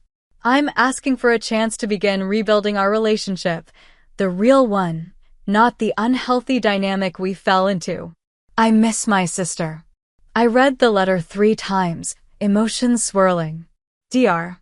I'm asking for a chance to begin rebuilding our relationship, the real one, not the unhealthy dynamic we fell into. I miss my sister." I read the letter 3 times, emotions swirling. Dr.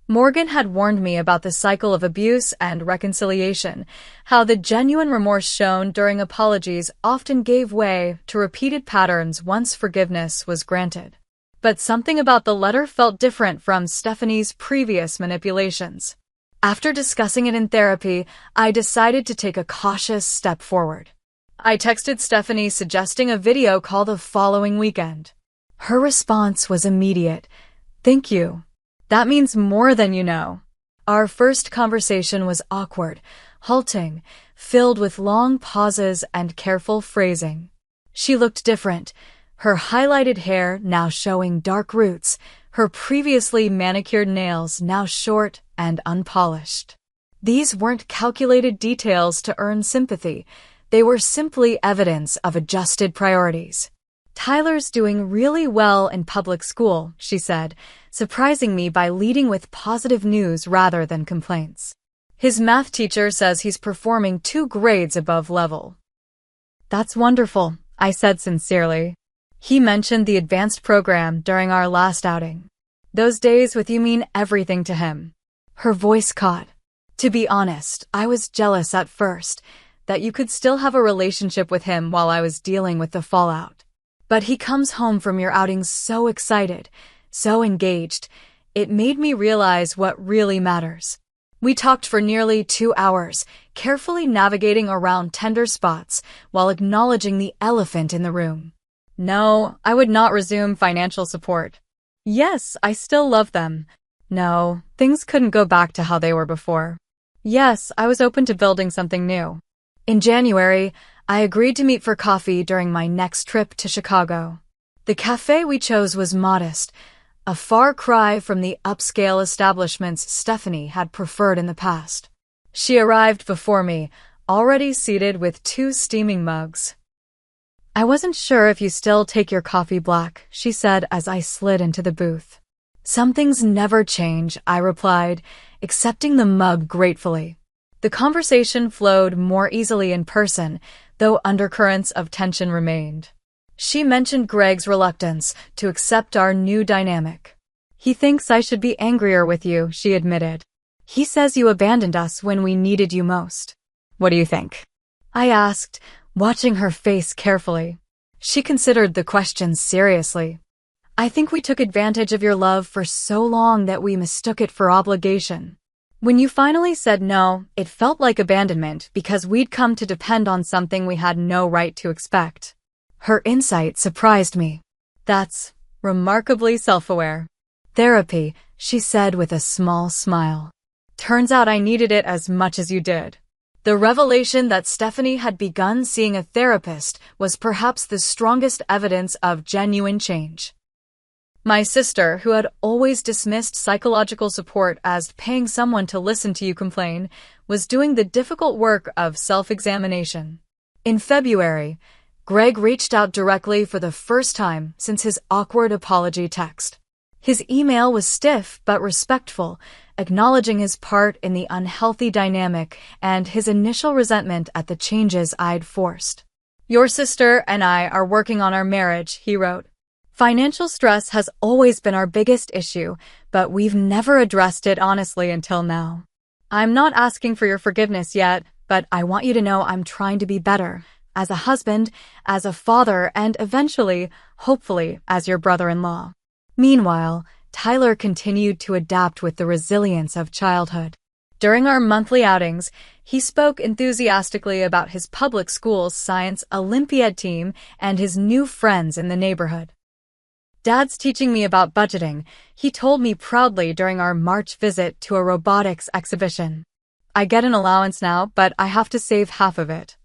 Morgan had warned me about the cycle of abuse and reconciliation, how the genuine remorse shown during apologies often gave way to repeated patterns once forgiveness was granted. But something about the letter felt different from Stephanie's previous manipulations. After discussing it in therapy, I decided to take a cautious step forward. I texted Stephanie suggesting a video call the following weekend. Her response was immediate. "Thank you. That means more than you know." Our first conversation was awkward, halting, filled with long pauses and careful phrasing. She looked different, her highlighted hair now showing dark roots, her previously manicured nails now short and unpolished. These weren't calculated details to earn sympathy. They were simply evidence of adjusted priorities. "Tyler's doing really well in public school," she said, surprising me by leading with positive news rather than complaints. "His math teacher says he's performing 2 grades above level." "That's wonderful," I said sincerely. He mentioned the advanced program during our last outing. "Those days with you mean everything to him." Her voice caught. To be honest, I was jealous at first that you could still have a relationship with him while I was dealing with the fallout. But he comes home from your outings so excited, so engaged. It made me realize what really matters. We talked for nearly 2 hours, carefully navigating around tender spots while acknowledging the elephant in the room. No, I would not resume financial support. Yes, I still love them. No, things couldn't go back to how they were before. Yes, I was open to building something new. In January, I agreed to meet for coffee during my next trip to Chicago. The cafe we chose was modest, a far cry from the upscale establishments Stephanie had preferred in the past. She arrived before me, already seated with 2 steaming mugs. "I wasn't sure if you still take your coffee black," she said as I slid into the booth. "Some things never change," I replied, accepting the mug gratefully. The conversation flowed more easily in person, though undercurrents of tension remained. She mentioned Greg's reluctance to accept our new dynamic. "He thinks I should be angrier with you," she admitted. "He says you abandoned us when we needed you most." "What do you think?" I asked, watching her face carefully. She considered the question seriously. "I think we took advantage of your love for so long that we mistook it for obligation. When you finally said no, it felt like abandonment because we'd come to depend on something we had no right to expect." Her insight surprised me. "That's remarkably self-aware." "Therapy," she said with a small smile. "Turns out I needed it as much as you did." The revelation that Stephanie had begun seeing a therapist was perhaps the strongest evidence of genuine change. My sister, who had always dismissed psychological support as paying someone to listen to you complain, was doing the difficult work of self-examination. In February, Greg reached out directly for the first time since his awkward apology text. His email was stiff but respectful, acknowledging his part in the unhealthy dynamic and his initial resentment at the changes I'd forced. "Your sister and I are working on our marriage," he wrote. "Financial stress has always been our biggest issue, but we've never addressed it honestly until now. I'm not asking for your forgiveness yet, but I want you to know I'm trying to be better, as a husband, as a father, and eventually, hopefully, as your brother-in-law." Meanwhile, Tyler continued to adapt with the resilience of childhood. During our monthly outings, he spoke enthusiastically about his public school's science Olympiad team and his new friends in the neighborhood. "Dad's teaching me about budgeting," he told me proudly during our March visit to a robotics exhibition. "I get an allowance now, but I have to save half of it.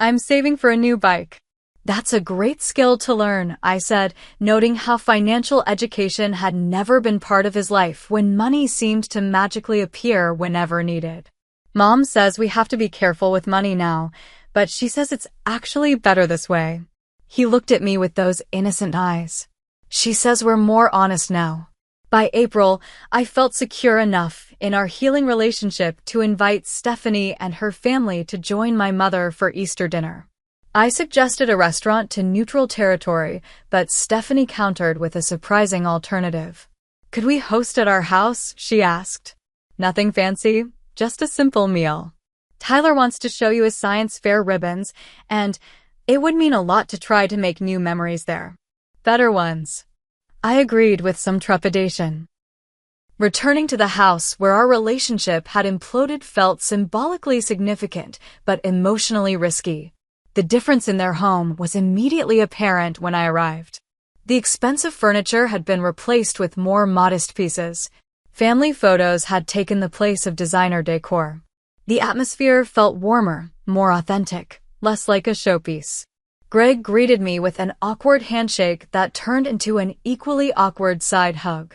I'm saving for a new bike." "That's a great skill to learn," I said, noting how financial education had never been part of his life when money seemed to magically appear whenever needed. "Mom says we have to be careful with money now, but she says it's actually better this way." He looked at me with those innocent eyes. "She says we're more honest now." By April, I felt secure enough in our healing relationship to invite Stephanie and her family to join my mother for Easter dinner. I suggested a restaurant to neutral territory, but Stephanie countered with a surprising alternative. "Could we host at our house?" she asked. "Nothing fancy, just a simple meal. Tyler wants to show you his science fair ribbons, and it would mean a lot to try to make new memories there. Better ones." I agreed with some trepidation. Returning to the house where our relationship had imploded felt symbolically significant, but emotionally risky. The difference in their home was immediately apparent when I arrived. The expensive furniture had been replaced with more modest pieces. Family photos had taken the place of designer decor. The atmosphere felt warmer, more authentic, less like a showpiece. Greg greeted me with an awkward handshake that turned into an equally awkward side hug.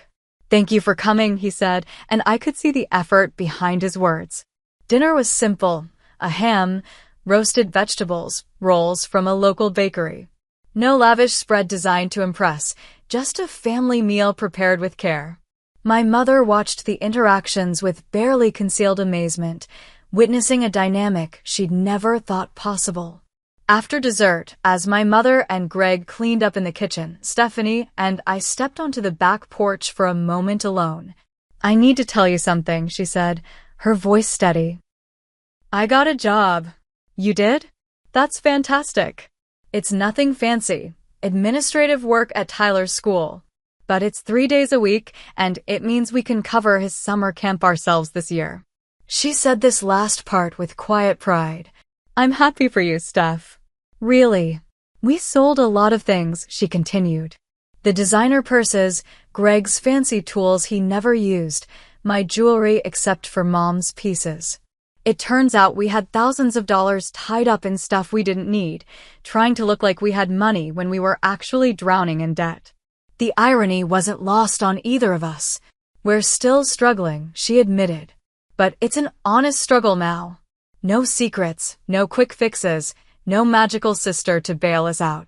"Thank you for coming," he said, and I could see the effort behind his words. Dinner was simple: a ham, roasted vegetables, rolls from a local bakery. No lavish spread designed to impress, just a family meal prepared with care. My mother watched the interactions with barely concealed amazement, witnessing a dynamic she'd never thought possible. After dessert, as my mother and Greg cleaned up in the kitchen, Stephanie and I stepped onto the back porch for a moment alone. "I need to tell you something," she said, her voice steady. "I got a job." "You did? That's fantastic." "It's nothing fancy. Administrative work at Tyler's school. But it's 3 days a week, and it means we can cover his summer camp ourselves this year." She said this last part with quiet pride. "I'm happy for you, Steph." "Really? We sold a lot of things," she continued. "The designer purses, Greg's fancy tools he never used, my jewelry except for Mom's pieces. It turns out we had thousands of dollars tied up in stuff we didn't need, trying to look like we had money when we were actually drowning in debt. The irony wasn't lost on either of us. We're still struggling," she admitted. "But it's an honest struggle now. No secrets, no quick fixes, no magical sister to bail us out."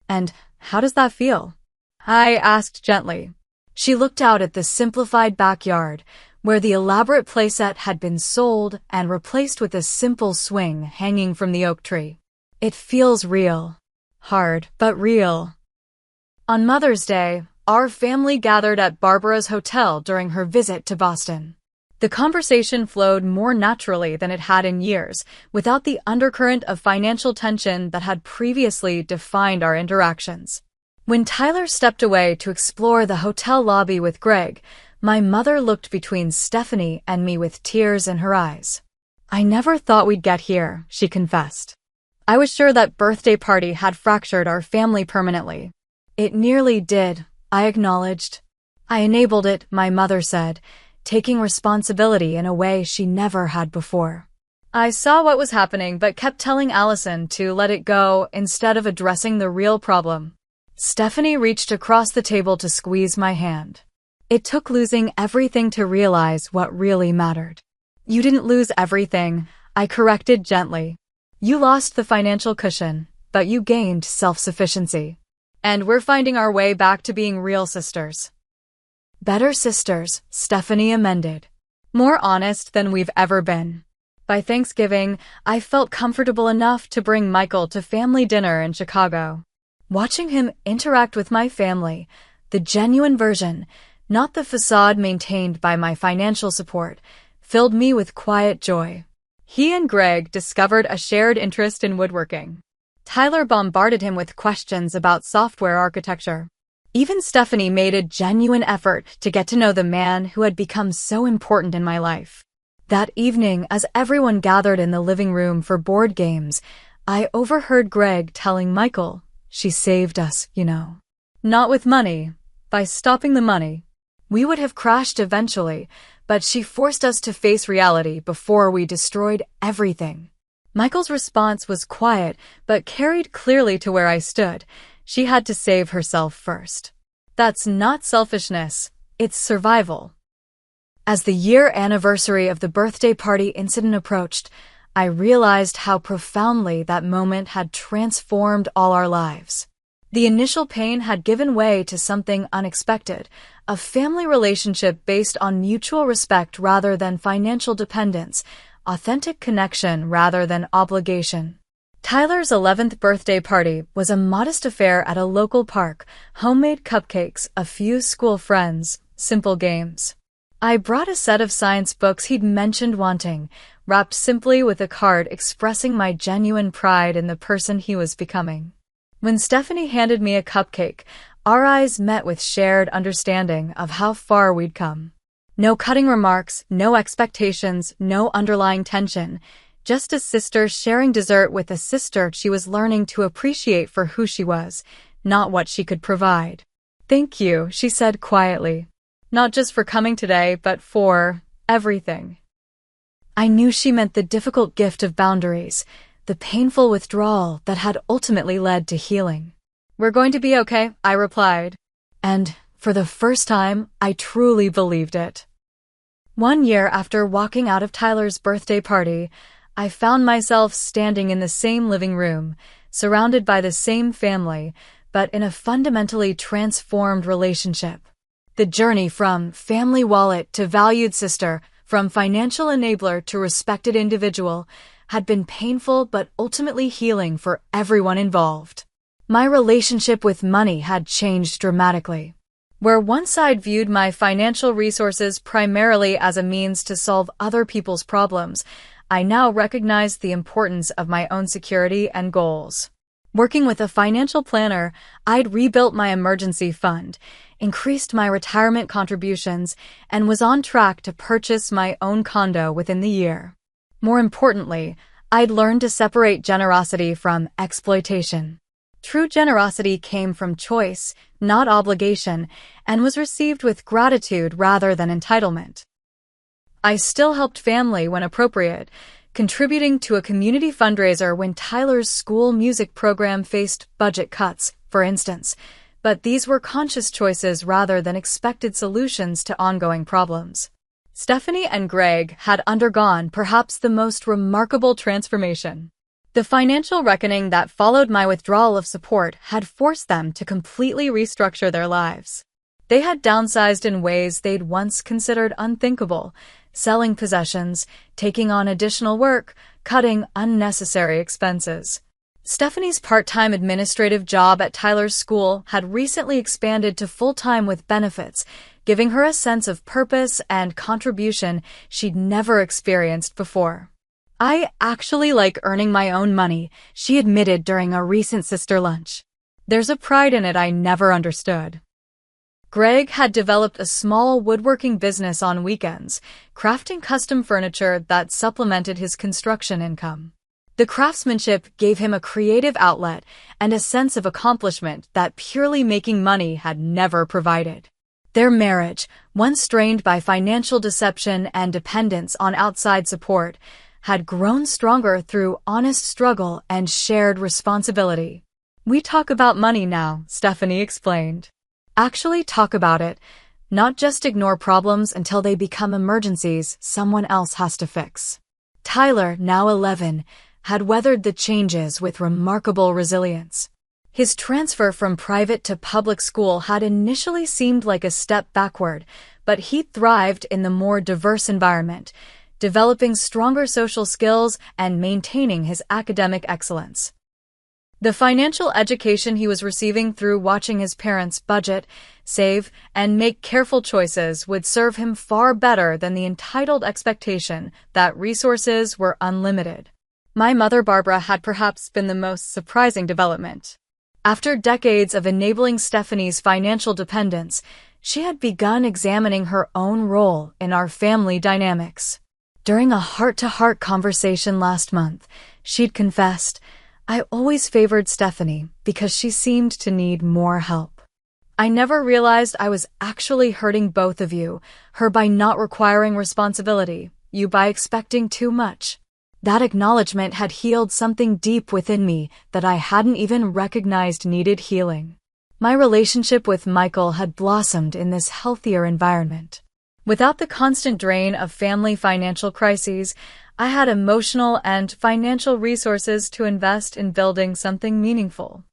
"And how does that feel?" I asked gently. She looked out at the simplified backyard, where the elaborate playset had been sold and replaced with a simple swing hanging from the oak tree. "It feels real. Hard, but real." On Mother's Day, our family gathered at Barbara's hotel during her visit to Boston. The conversation flowed more naturally than it had in years, without the undercurrent of financial tension that had previously defined our interactions. When Tyler stepped away to explore the hotel lobby with Greg, my mother looked between Stephanie and me with tears in her eyes. "I never thought we'd get here," she confessed. "I was sure that birthday party had fractured our family permanently." "It nearly did," I acknowledged. "I enabled it," my mother said, taking responsibility in a way she never had before. "I saw what was happening but kept telling Allison to let it go instead of addressing the real problem." Stephanie reached across the table to squeeze my hand. "It took losing everything to realize what really mattered." "You didn't lose everything," I corrected gently. "You lost the financial cushion, but you gained self-sufficiency. And we're finding our way back to being real sisters." "Better sisters," Stephanie amended. "More honest than we've ever been." By Thanksgiving, I felt comfortable enough to bring Michael to family dinner in Chicago. Watching him interact with my family, the genuine version, not the facade maintained by my financial support, filled me with quiet joy. He and Greg discovered a shared interest in woodworking. Tyler bombarded him with questions about software architecture. Even Stephanie made a genuine effort to get to know the man who had become so important in my life. That evening, as everyone gathered in the living room for board games, I overheard Greg telling Michael, "She saved us, you know. Not with money, by stopping the money. We would have crashed eventually, but she forced us to face reality before we destroyed everything." Michael's response was quiet, but carried clearly to where I stood. She had to save herself first. That's not selfishness, it's survival. As the year anniversary of the birthday party incident approached, I realized how profoundly that moment had transformed all our lives. The initial pain had given way to something unexpected, a family relationship based on mutual respect rather than financial dependence, authentic connection rather than obligation. Tyler's 11th birthday party was a modest affair at a local park, homemade cupcakes, a few school friends, simple games. I brought a set of science books he'd mentioned wanting, wrapped simply with a card expressing my genuine pride in the person he was becoming. When Stephanie handed me a cupcake, our eyes met with shared understanding of how far we'd come. No cutting remarks, no expectations, no underlying tension. Just a sister sharing dessert with a sister she was learning to appreciate for who she was, not what she could provide. "Thank you," she said quietly. not just for coming today, but for everything. I knew she meant the difficult gift of boundaries, the painful withdrawal that had ultimately led to healing. "We're going to be okay," I replied. And for the first time, I truly believed it. 1 year after walking out of Tyler's birthday party, I found myself standing in the same living room, surrounded by the same family, but in a fundamentally transformed relationship. The journey from family wallet to valued sister, from financial enabler to respected individual, had been painful but ultimately healing for everyone involved. My relationship with money had changed dramatically. Where one side viewed my financial resources primarily as a means to solve other people's problems, I now recognized the importance of my own security and goals. Working with a financial planner, I'd rebuilt my emergency fund, increased my retirement contributions, and was on track to purchase my own condo within the year. More importantly, I'd learned to separate generosity from exploitation. True generosity came from choice, not obligation, and was received with gratitude rather than entitlement. I still helped family when appropriate, contributing to a community fundraiser when Tyler's school music program faced budget cuts, for instance, but these were conscious choices rather than expected solutions to ongoing problems. Stephanie and Greg had undergone perhaps the most remarkable transformation. The financial reckoning that followed my withdrawal of support had forced them to completely restructure their lives. They had downsized in ways they'd once considered unthinkable, selling possessions, taking on additional work, cutting unnecessary expenses. Stephanie's part-time administrative job at Tyler's school had recently expanded to full-time with benefits, giving her a sense of purpose and contribution she'd never experienced before. "I actually like earning my own money," she admitted during a recent sister lunch. "There's a pride in it I never understood." Greg had developed a small woodworking business on weekends, crafting custom furniture that supplemented his construction income. The craftsmanship gave him a creative outlet and a sense of accomplishment that purely making money had never provided. Their marriage, once strained by financial deception and dependence on outside support, had grown stronger through honest struggle and shared responsibility. "We talk about money now," Stephanie explained. "Actually talk about it, not just ignore problems until they become emergencies someone else has to fix." Tyler, now 11, had weathered the changes with remarkable resilience. His transfer from private to public school had initially seemed like a step backward, but he thrived in the more diverse environment, developing stronger social skills and maintaining his academic excellence. The financial education he was receiving through watching his parents budget, save, and make careful choices would serve him far better than the entitled expectation that resources were unlimited. My mother Barbara had perhaps been the most surprising development. After decades of enabling Stephanie's financial dependence, she had begun examining her own role in our family dynamics. During a heart-to-heart conversation last month, she'd confessed, "I always favored Stephanie because she seemed to need more help. I never realized I was actually hurting both of you, her by not requiring responsibility, you by expecting too much." That acknowledgement had healed something deep within me that I hadn't even recognized needed healing. My relationship with Michael had blossomed in this healthier environment. Without the constant drain of family financial crises, I had emotional and financial resources to invest in building something meaningful.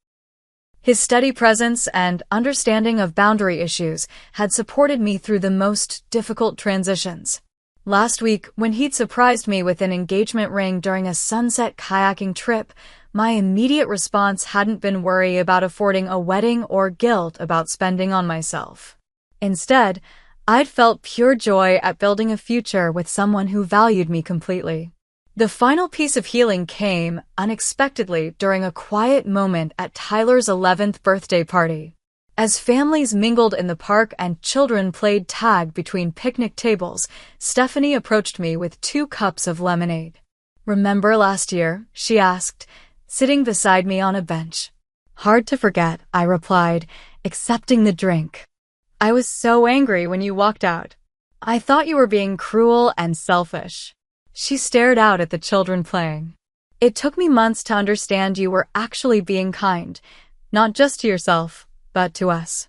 His steady presence and understanding of boundary issues had supported me through the most difficult transitions. Last week, when he'd surprised me with an engagement ring during a sunset kayaking trip, my immediate response hadn't been worry about affording a wedding or guilt about spending on myself. Instead, I'd felt pure joy at building a future with someone who valued me completely. The final piece of healing came, unexpectedly, during a quiet moment at Tyler's 11th birthday party. As families mingled in the park and children played tag between picnic tables, Stephanie approached me with 2 cups of lemonade. "Remember last year?" she asked, sitting beside me on a bench. "Hard to forget," I replied, accepting the drink. I was so angry when you walked out. I thought you were being cruel and selfish." She stared out at the children playing. "It took me months to understand you were actually being kind, not just to yourself, but to us."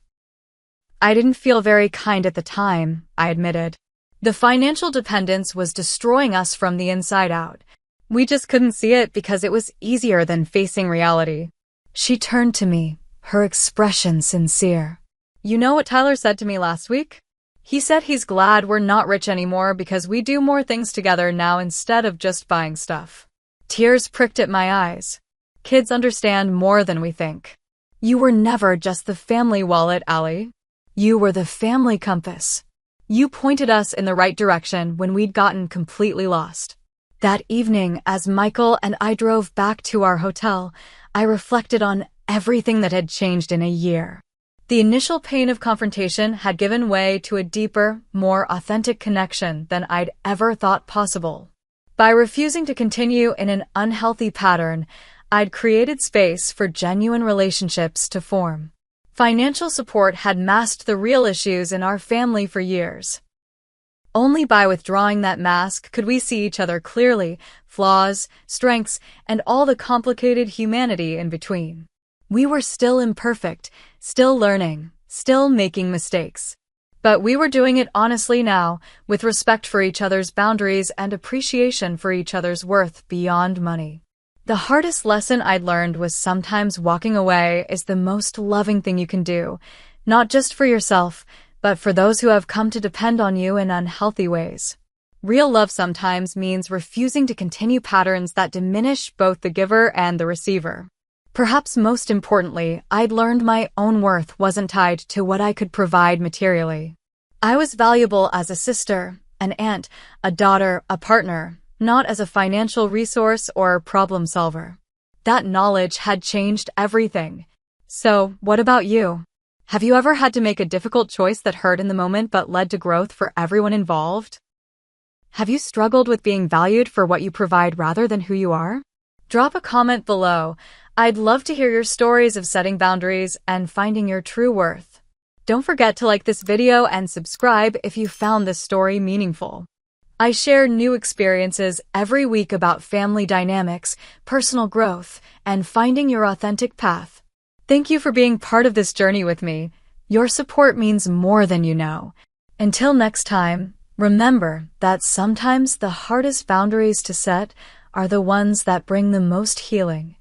"I didn't feel very kind at the time," I admitted. "The financial dependence was destroying us from the inside out. We just couldn't see it because it was easier than facing reality." She turned to me, her expression sincere. "You know what Tyler said to me last week? He said he's glad we're not rich anymore because we do more things together now instead of just buying stuff." Tears pricked at my eyes. Kids understand more than we think. You were never just the family wallet, Allie. You were the family compass. You pointed us in the right direction when we'd gotten completely lost. That evening, as Michael and I drove back to our hotel, I reflected on everything that had changed in a year. The initial pain of confrontation had given way to a deeper, more authentic connection than I'd ever thought possible. By refusing to continue in an unhealthy pattern, I'd created space for genuine relationships to form. Financial support had masked the real issues in our family for years. Only by withdrawing that mask could we see each other clearly, flaws, strengths, and all the complicated humanity in between. We were still imperfect, still learning, still making mistakes. But we were doing it honestly now, with respect for each other's boundaries and appreciation for each other's worth beyond money. The hardest lesson I'd learned was sometimes walking away is the most loving thing you can do, not just for yourself, but for those who have come to depend on you in unhealthy ways. Real love sometimes means refusing to continue patterns that diminish both the giver and the receiver. Perhaps most importantly, I'd learned my own worth wasn't tied to what I could provide materially. I was valuable as a sister, an aunt, a daughter, a partner, not as a financial resource or problem solver. That knowledge had changed everything. So, what about you? Have you ever had to make a difficult choice that hurt in the moment but led to growth for everyone involved? Have you struggled with being valued for what you provide rather than who you are? Drop a comment below. I'd love to hear your stories of setting boundaries and finding your true worth. Don't forget to like this video and subscribe if you found this story meaningful. I share new experiences every week about family dynamics, personal growth, and finding your authentic path. Thank you for being part of this journey with me. Your support means more than you know. Until next time, remember that sometimes the hardest boundaries to set are the ones that bring the most healing.